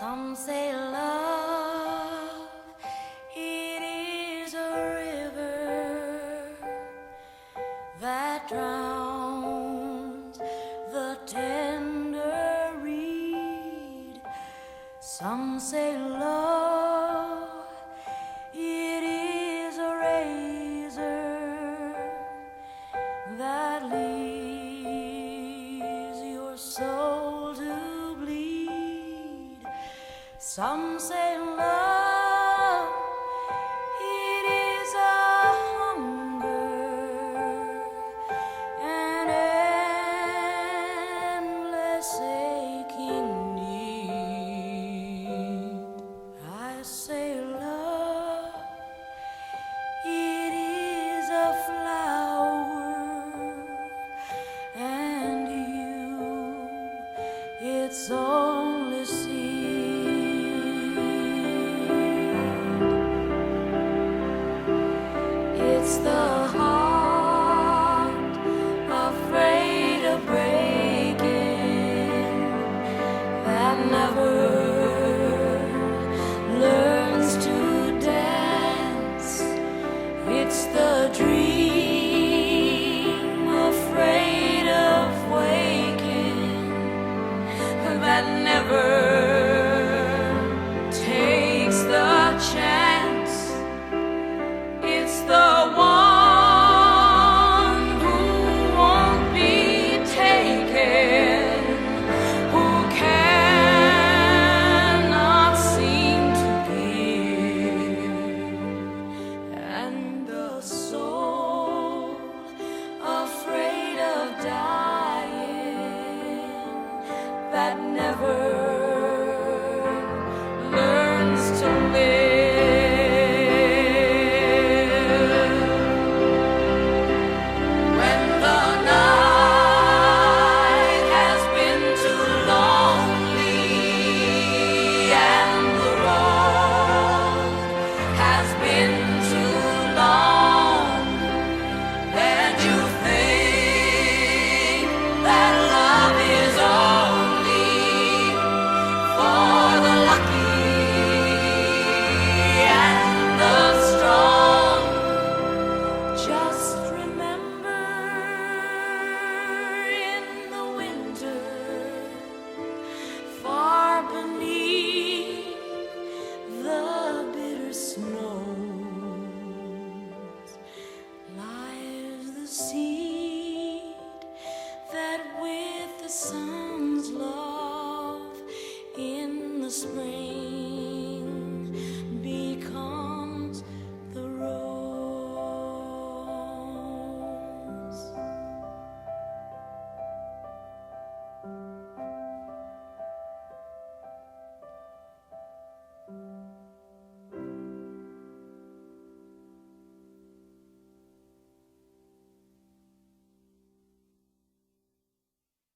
Some say love, it is a river that drowns the tender reed. Some say love, it is a razor that leaves your soul to bleed. Some say love, it is a hunger, an endless aching need. I say love, it is a flower, and you, it's all